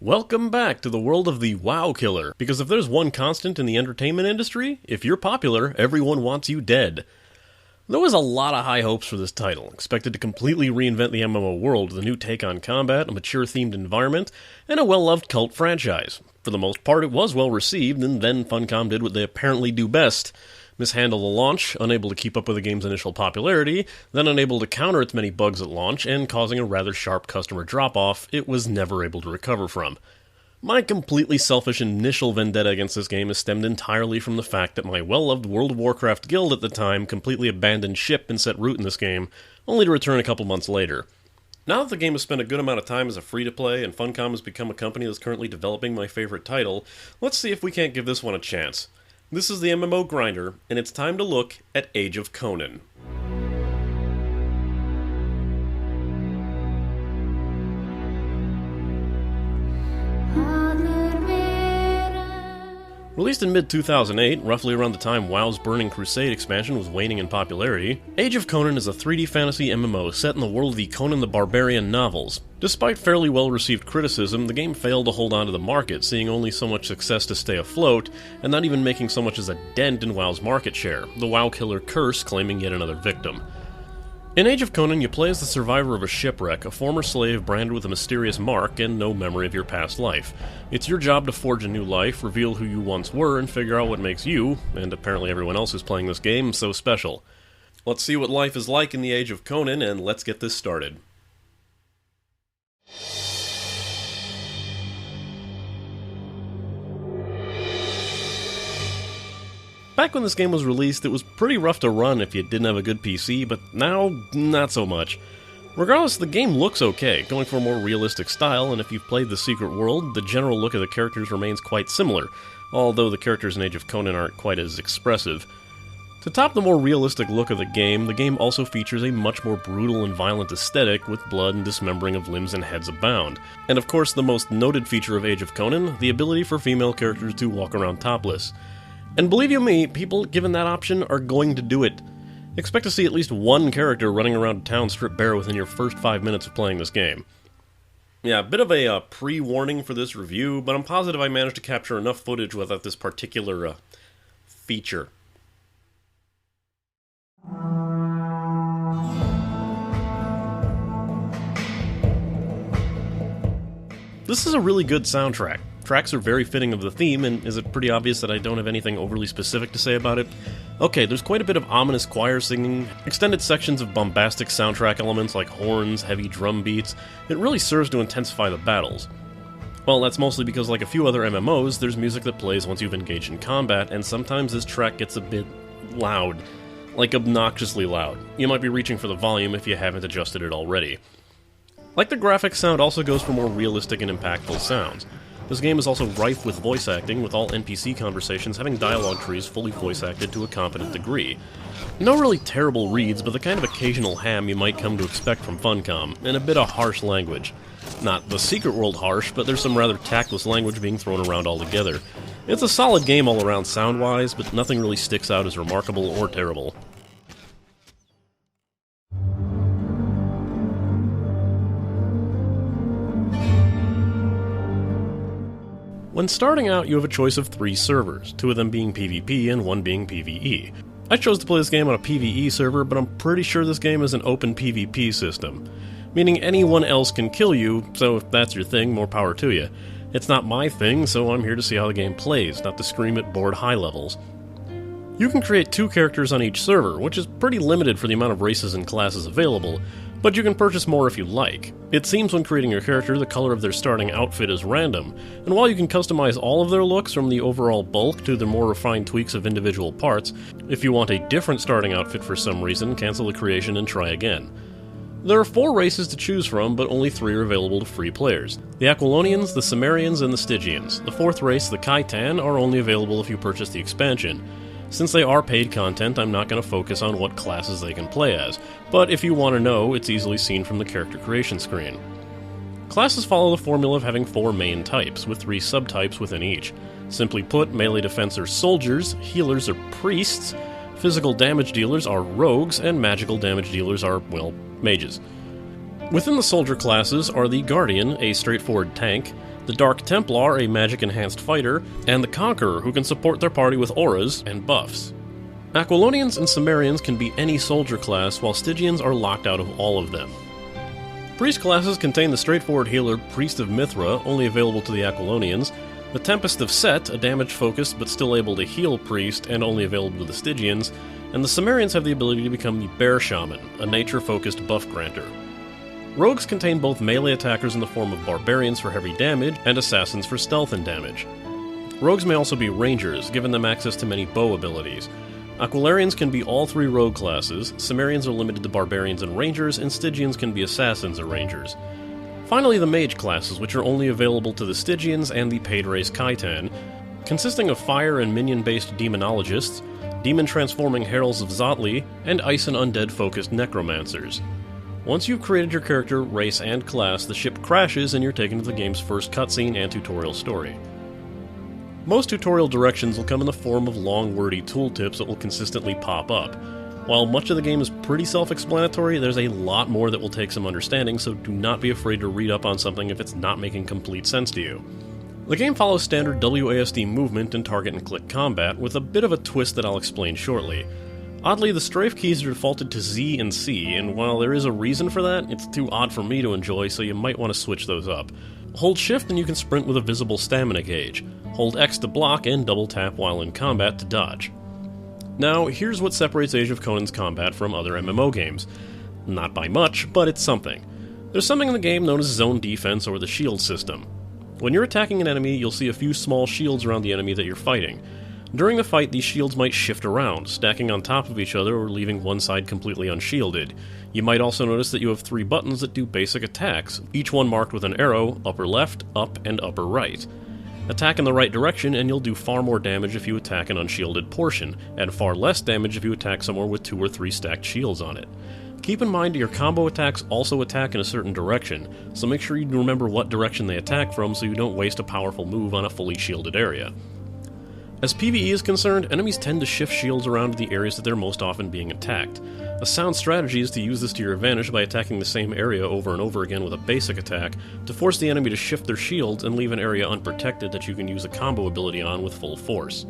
Welcome back to the world of the WoW killer, because if there's one constant in the entertainment industry, if you're popular, everyone wants you dead. There was a lot of high hopes for this title, expected to completely reinvent the MMO world with a new take on combat, a mature-themed environment, and a well-loved cult franchise. For the most part, it was well-received, and then Funcom did what they apparently do best: mishandle the launch, unable to keep up with the game's initial popularity, then unable to counter its many bugs at launch, and causing a rather sharp customer drop-off it was never able to recover from. My completely selfish initial vendetta against this game is stemmed entirely from the fact that my well-loved World of Warcraft guild at the time completely abandoned ship and set root in this game, only to return a couple months later. Now that the game has spent a good amount of time as a free-to-play, and Funcom has become a company that's currently developing my favorite title, let's see if we can't give this one a chance. This is the MMO Grinder, and it's time to look at Age of Conan. Released in mid-2008, roughly around the time WoW's Burning Crusade expansion was waning in popularity, Age of Conan is a 3D fantasy MMO set in the world of the Conan the Barbarian novels. Despite fairly well-received criticism, the game failed to hold on to the market, seeing only so much success to stay afloat, and not even making so much as a dent in WoW's market share, the WoW killer curse claiming yet another victim. In Age of Conan, you play as the survivor of a shipwreck, a former slave branded with a mysterious mark and no memory of your past life. It's your job to forge a new life, reveal who you once were, and figure out what makes you, and apparently everyone else who's playing this game, so special. Let's see what life is like in the Age of Conan, and let's get this started. Back when this game was released, it was pretty rough to run if you didn't have a good PC, but now, not so much. Regardless, the game looks okay, going for a more realistic style, and if you've played The Secret World, the general look of the characters remains quite similar, although the characters in Age of Conan aren't quite as expressive. To top the more realistic look of the game also features a much more brutal and violent aesthetic, with blood and dismembering of limbs and heads abound. And of course, the most noted feature of Age of Conan, the ability for female characters to walk around topless. And believe you me, people given that option are going to do it. Expect to see at least one character running around town stripped bare within your first 5 minutes of playing this game. Yeah, a bit of a pre-warning for this review, but I'm positive I managed to capture enough footage without this particular feature. This is a really good soundtrack. Tracks are very fitting of the theme, and is it pretty obvious that I don't have anything overly specific to say about it? Okay, there's quite a bit of ominous choir singing, extended sections of bombastic soundtrack elements like horns, heavy drum beats. It really serves to intensify the battles. Well, that's mostly because, like a few other MMOs, there's music that plays once you've engaged in combat, and sometimes this track gets a bit loud. Like obnoxiously loud. You might be reaching for the volume if you haven't adjusted it already. Like the graphics, sound also goes for more realistic and impactful sounds. This game is also rife with voice acting, with all NPC conversations having dialogue trees fully voice acted to a competent degree. No really terrible reads, but the kind of occasional ham you might come to expect from Funcom, and a bit of harsh language. Not The Secret World harsh, but there's some rather tactless language being thrown around altogether. It's a solid game all around sound-wise, but nothing really sticks out as remarkable or terrible. When starting out, you have a choice of 3 servers, 2 of them being PvP and 1 being PvE. I chose to play this game on a PvE server, but I'm pretty sure this game is an open PvP system, meaning anyone else can kill you, so if that's your thing, more power to you. It's not my thing, so I'm here to see how the game plays, not to scream at bored high levels. You can create 2 characters on each server, which is pretty limited for the amount of races and classes available, but you can purchase more if you like. It seems when creating your character, the color of their starting outfit is random, and while you can customize all of their looks from the overall bulk to the more refined tweaks of individual parts, if you want a different starting outfit for some reason, cancel the creation and try again. There are 4 races to choose from, but only 3 are available to free players. The Aquilonians, the Cimmerians, and the Stygians. The 4th race, the Khitan, are only available if you purchase the expansion. Since they are paid content, I'm not going to focus on what classes they can play as, but if you want to know, it's easily seen from the character creation screen. Classes follow the formula of having 4 main types, with 3 subtypes within each. Simply put, melee defense are soldiers, healers are priests, physical damage dealers are rogues, and magical damage dealers are, well, mages. Within the soldier classes are the Guardian, a straightforward tank, the Dark Templar, a magic-enhanced fighter, and the Conqueror, who can support their party with auras and buffs. Aquilonians and Cimmerians can be any soldier class, while Stygians are locked out of all of them. Priest classes contain the straightforward healer Priest of Mithra, only available to the Aquilonians, the Tempest of Set, a damage-focused but still able to heal priest and only available to the Stygians, and the Cimmerians have the ability to become the Bear Shaman, a nature-focused buff granter. Rogues contain both melee attackers in the form of barbarians for heavy damage and assassins for stealth and damage. Rogues may also be rangers, giving them access to many bow abilities. Aquilarians can be all three rogue classes, Cimmerians are limited to barbarians and rangers, and Stygians can be assassins or rangers. Finally, the mage classes, which are only available to the Stygians and the paid race Khitan, consisting of fire and minion-based demonologists, demon-transforming heralds of Zotli, and ice and undead-focused necromancers. Once you've created your character, race, and class, the ship crashes and you're taken to the game's first cutscene and tutorial story. Most tutorial directions will come in the form of long, wordy tooltips that will consistently pop up. While much of the game is pretty self-explanatory, there's a lot more that will take some understanding, so do not be afraid to read up on something if it's not making complete sense to you. The game follows standard WASD movement and target and click combat, with a bit of a twist that I'll explain shortly. Oddly, the strafe keys are defaulted to Z and C, and while there is a reason for that, it's too odd for me to enjoy, so you might want to switch those up. Hold shift and you can sprint with a visible stamina gauge. Hold X to block and double tap while in combat to dodge. Now, here's what separates Age of Conan's combat from other MMO games. Not by much, but it's something. There's something in the game known as zone defense or the shield system. When you're attacking an enemy, you'll see a few small shields around the enemy that you're fighting. During the fight, these shields might shift around, stacking on top of each other or leaving one side completely unshielded. You might also notice that you have 3 buttons that do basic attacks, each one marked with an arrow, upper left, up, and upper right. Attack in the right direction and you'll do far more damage if you attack an unshielded portion, and far less damage if you attack somewhere with 2 or 3 stacked shields on it. Keep in mind your combo attacks also attack in a certain direction, so make sure you remember what direction they attack from so you don't waste a powerful move on a fully shielded area. As PvE is concerned, enemies tend to shift shields around to the areas that they're most often being attacked. A sound strategy is to use this to your advantage by attacking the same area over and over again with a basic attack to force the enemy to shift their shields and leave an area unprotected that you can use a combo ability on with full force.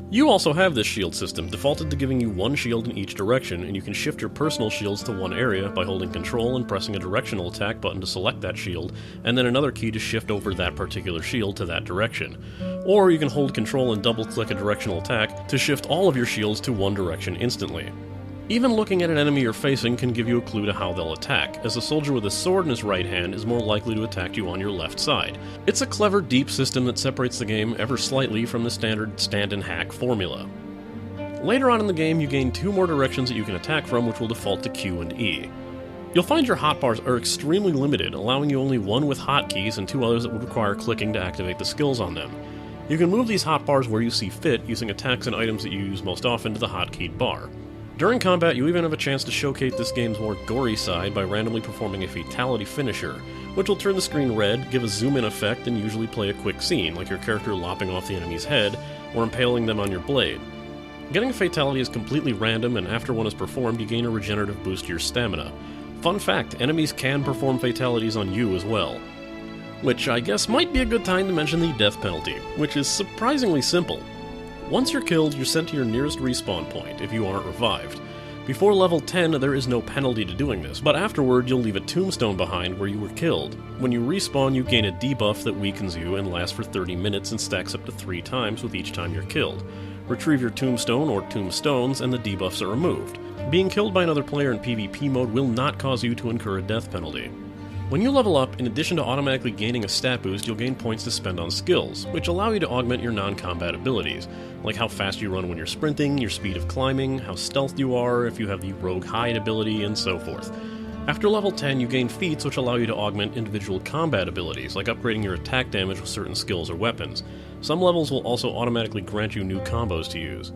You also have this shield system, defaulted to giving you 1 shield in each direction, and you can shift your personal shields to one area by holding Control and pressing a directional attack button to select that shield, and then another key to shift over that particular shield to that direction. Or you can hold Control and double-click a directional attack to shift all of your shields to one direction instantly. Even looking at an enemy you're facing can give you a clue to how they'll attack, as a soldier with a sword in his right hand is more likely to attack you on your left side. It's a clever, deep system that separates the game ever slightly from the standard stand-and-hack formula. Later on in the game, you gain 2 more directions that you can attack from, which will default to Q and E. You'll find your hotbars are extremely limited, allowing you only 1 with hotkeys and 2 others that would require clicking to activate the skills on them. You can move these hotbars where you see fit, using attacks and items that you use most often to the hotkeyed bar. During combat, you even have a chance to showcase this game's more gory side by randomly performing a fatality finisher, which will turn the screen red, give a zoom-in effect, and usually play a quick scene, like your character lopping off the enemy's head, or impaling them on your blade. Getting a fatality is completely random, and after one is performed, you gain a regenerative boost to your stamina. Fun fact, enemies can perform fatalities on you as well. Which I guess might be a good time to mention the death penalty, which is surprisingly simple. Once you're killed, you're sent to your nearest respawn point, if you aren't revived. Before level 10, there is no penalty to doing this, but afterward you'll leave a tombstone behind where you were killed. When you respawn, you gain a debuff that weakens you and lasts for 30 minutes and stacks up to 3 times with each time you're killed. Retrieve your tombstone or tombstones and the debuffs are removed. Being killed by another player in PvP mode will not cause you to incur a death penalty. When you level up, in addition to automatically gaining a stat boost, you'll gain points to spend on skills, which allow you to augment your non-combat abilities, like how fast you run when you're sprinting, your speed of climbing, how stealthed you are, if you have the rogue hide ability, and so forth. After level 10, you gain feats which allow you to augment individual combat abilities, like upgrading your attack damage with certain skills or weapons. Some levels will also automatically grant you new combos to use.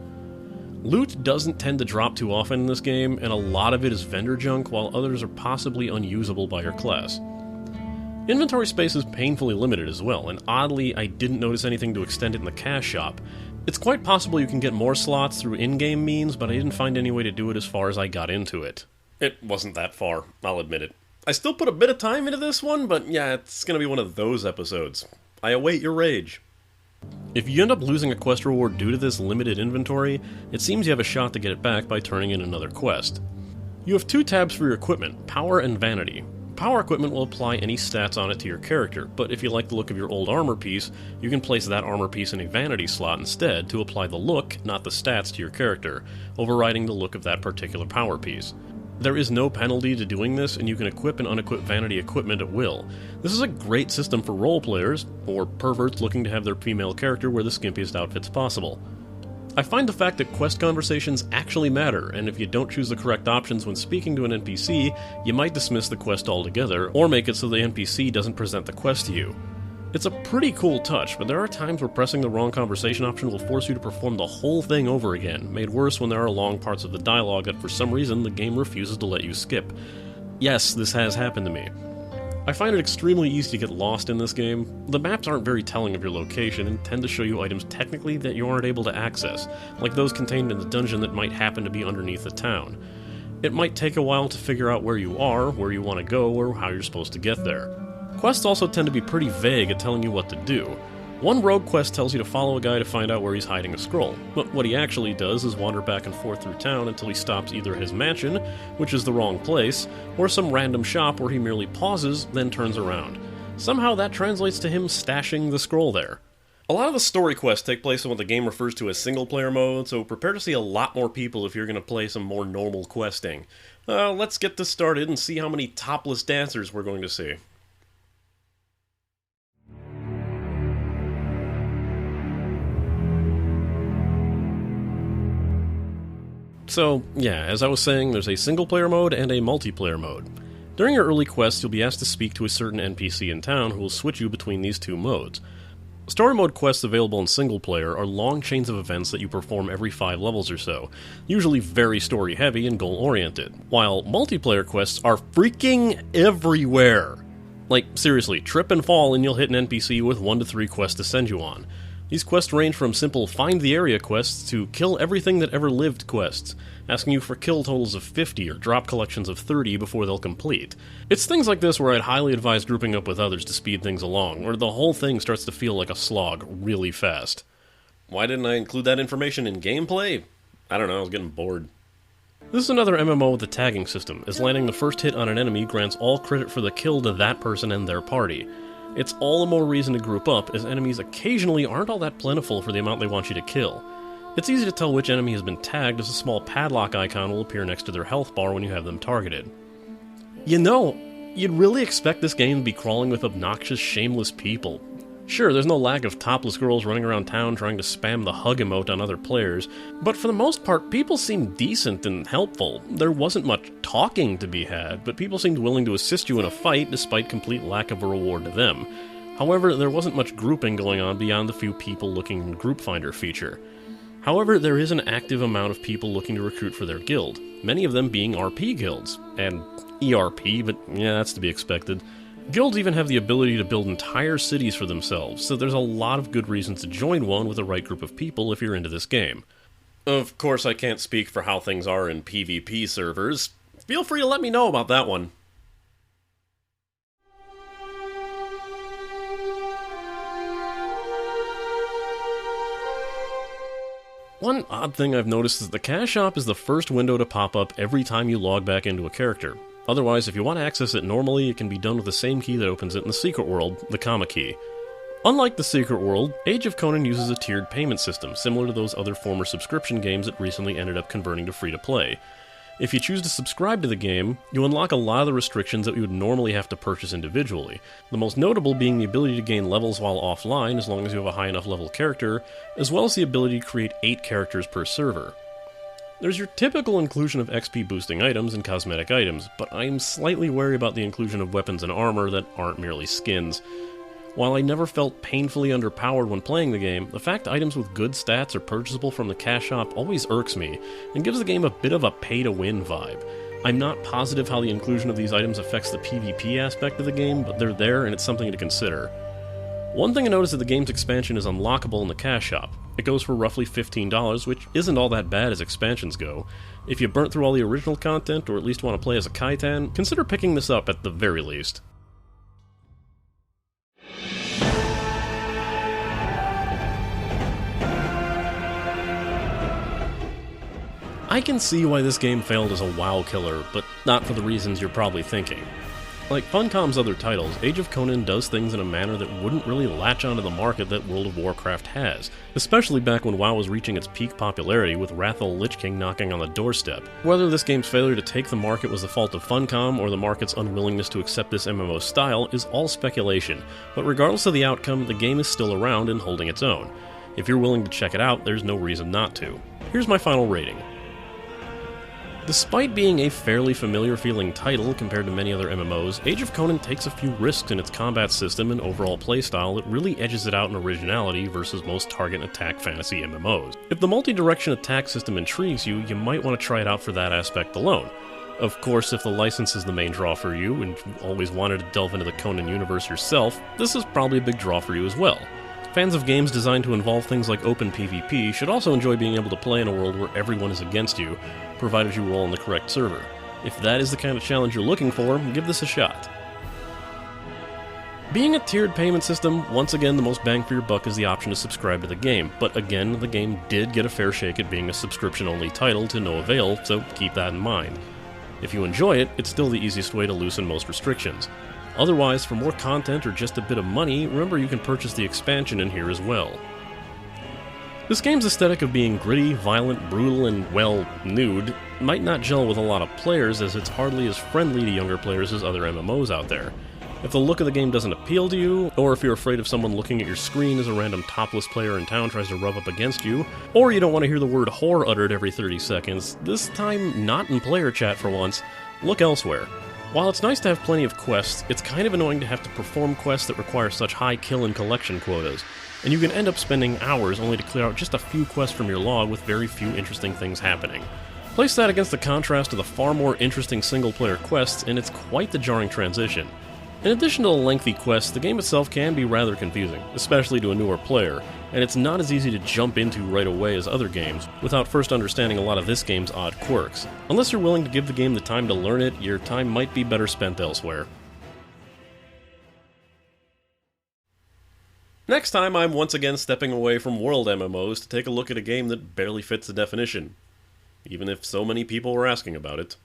Loot doesn't tend to drop too often in this game, and a lot of it is vendor junk, while others are possibly unusable by your class. Inventory space is painfully limited as well, and oddly, I didn't notice anything to extend it in the cash shop. It's quite possible you can get more slots through in-game means, but I didn't find any way to do it as far as I got into it. It wasn't that far, I'll admit it. I still put a bit of time into this one, but yeah, it's gonna be one of those episodes. I await your rage. If you end up losing a quest reward due to this limited inventory, it seems you have a shot to get it back by turning in another quest. You have two tabs for your equipment, Power and Vanity. Power equipment will apply any stats on it to your character, but if you like the look of your old armor piece, you can place that armor piece in a Vanity slot instead to apply the look, not the stats, to your character, overriding the look of that particular power piece. There is no penalty to doing this, and you can equip and unequip Vanity equipment at will. This is a great system for role players, or perverts looking to have their female character wear the skimpiest outfits possible. I find the fact that quest conversations actually matter, and if you don't choose the correct options when speaking to an NPC, you might dismiss the quest altogether, or make it so the NPC doesn't present the quest to you. It's a pretty cool touch, but there are times where pressing the wrong conversation option will force you to perform the whole thing over again, made worse when there are long parts of the dialogue that for some reason the game refuses to let you skip. Yes, this has happened to me. I find it extremely easy to get lost in this game. The maps aren't very telling of your location and tend to show you items technically that you aren't able to access, like those contained in the dungeon that might happen to be underneath the town. It might take a while to figure out where you are, where you want to go, or how you're supposed to get there. Quests also tend to be pretty vague at telling you what to do. One rogue quest tells you to follow a guy to find out where he's hiding a scroll, but what he actually does is wander back and forth through town until he stops either his mansion, which is the wrong place, or some random shop where he merely pauses, then turns around. Somehow that translates to him stashing the scroll there. A lot of the story quests take place in what the game refers to as single-player mode, so prepare to see a lot more people if you're going to play some more normal questing. Let's get this started and see how many topless dancers we're going to see. So, yeah, as I was saying, there's a single-player mode and a multiplayer mode. During your early quests, you'll be asked to speak to a certain NPC in town who will switch you between these two modes. Story mode quests available in single-player are long chains of events that you perform every 5 levels or so, usually very story-heavy and goal-oriented, while multiplayer quests are freaking everywhere! Like, seriously, trip and fall and you'll hit an NPC with 1 to 3 quests to send you on. These quests range from simple find the area quests to kill everything that ever lived quests, asking you for kill totals of 50 or drop collections of 30 before they'll complete. It's things like this where I'd highly advise grouping up with others to speed things along, or the whole thing starts to feel like a slog really fast. Why didn't I include that information in gameplay? I don't know, I was getting bored. This is another MMO with a tagging system, as landing the first hit on an enemy grants all credit for the kill to that person and their party. It's all the more reason to group up, as enemies occasionally aren't all that plentiful for the amount they want you to kill. It's easy to tell which enemy has been tagged, as a small padlock icon will appear next to their health bar when you have them targeted. You know, you'd really expect this game to be crawling with obnoxious, shameless people. Sure, there's no lack of topless girls running around town trying to spam the hug emote on other players, but for the most part, people seemed decent and helpful. There wasn't much talking to be had, but people seemed willing to assist you in a fight despite complete lack of a reward to them. However, there wasn't much grouping going on beyond the few people looking in Group Finder feature. However, there is an active amount of people looking to recruit for their guild, many of them being RP guilds, and ERP, but yeah, that's to be expected. Guilds even have the ability to build entire cities for themselves, so there's a lot of good reasons to join one with the right group of people if you're into this game. Of course, I can't speak for how things are in PvP servers. Feel free to let me know about that one. One odd thing I've noticed is the cash shop is the first window to pop up every time you log back into a character. Otherwise, if you want to access it normally, it can be done with the same key that opens it in the Secret World, the Kama key. Unlike the Secret World, Age of Conan uses a tiered payment system, similar to those other former subscription games that recently ended up converting to free-to-play. If you choose to subscribe to the game, you unlock a lot of the restrictions that you would normally have to purchase individually, the most notable being the ability to gain levels while offline as long as you have a high enough level character, as well as the ability to create 8 characters per server. There's your typical inclusion of XP boosting items and cosmetic items, but I'm slightly wary about the inclusion of weapons and armor that aren't merely skins. While I never felt painfully underpowered when playing the game, the fact items with good stats are purchasable from the cash shop always irks me, and gives the game a bit of a pay-to-win vibe. I'm not positive how the inclusion of these items affects the PvP aspect of the game, but they're there and it's something to consider. One thing I noticed is that the game's expansion is unlockable in the cash shop. It goes for roughly $15, which isn't all that bad as expansions go. If you burnt through all the original content, or at least want to play as a Kaitan, consider picking this up at the very least. I can see why this game failed as a WoW killer, but not for the reasons you're probably thinking. Like Funcom's other titles, Age of Conan does things in a manner that wouldn't really latch onto the market that World of Warcraft has, especially back when WoW was reaching its peak popularity with Wrathful Lich King knocking on the doorstep. Whether this game's failure to take the market was the fault of Funcom or the market's unwillingness to accept this MMO style is all speculation, but regardless of the outcome, the game is still around and holding its own. If you're willing to check it out, there's no reason not to. Here's my final rating. Despite being a fairly familiar-feeling title compared to many other MMOs, Age of Conan takes a few risks in its combat system and overall playstyle that really edges it out in originality versus most target and attack fantasy MMOs. If the multi-direction attack system intrigues you, you might want to try it out for that aspect alone. Of course, if the license is the main draw for you, and you've always wanted to delve into the Conan universe yourself, this is probably a big draw for you as well. Fans of games designed to involve things like open PvP should also enjoy being able to play in a world where everyone is against you, provided you roll on the correct server. If that is the kind of challenge you're looking for, give this a shot. Being a tiered payment system, once again the most bang for your buck is the option to subscribe to the game, but again, the game did get a fair shake at being a subscription-only title to no avail, so keep that in mind. If you enjoy it, it's still the easiest way to loosen most restrictions. Otherwise, for more content or just a bit of money, remember you can purchase the expansion in here as well. This game's aesthetic of being gritty, violent, brutal, and, well, nude might not gel with a lot of players, as it's hardly as friendly to younger players as other MMOs out there. If the look of the game doesn't appeal to you, or if you're afraid of someone looking at your screen as a random topless player in town tries to rub up against you, or you don't want to hear the word whore uttered every 30 seconds, this time not in player chat for once, look elsewhere. While it's nice to have plenty of quests, it's kind of annoying to have to perform quests that require such high kill and collection quotas, and you can end up spending hours only to clear out just a few quests from your log with very few interesting things happening. Place that against the contrast to the far more interesting single-player quests, and it's quite the jarring transition. In addition to the lengthy quests, the game itself can be rather confusing, especially to a newer player, and it's not as easy to jump into right away as other games, without first understanding a lot of this game's odd quirks. Unless you're willing to give the game the time to learn it, your time might be better spent elsewhere. Next time, I'm once again stepping away from world MMOs to take a look at a game that barely fits the definition, even if so many people were asking about it.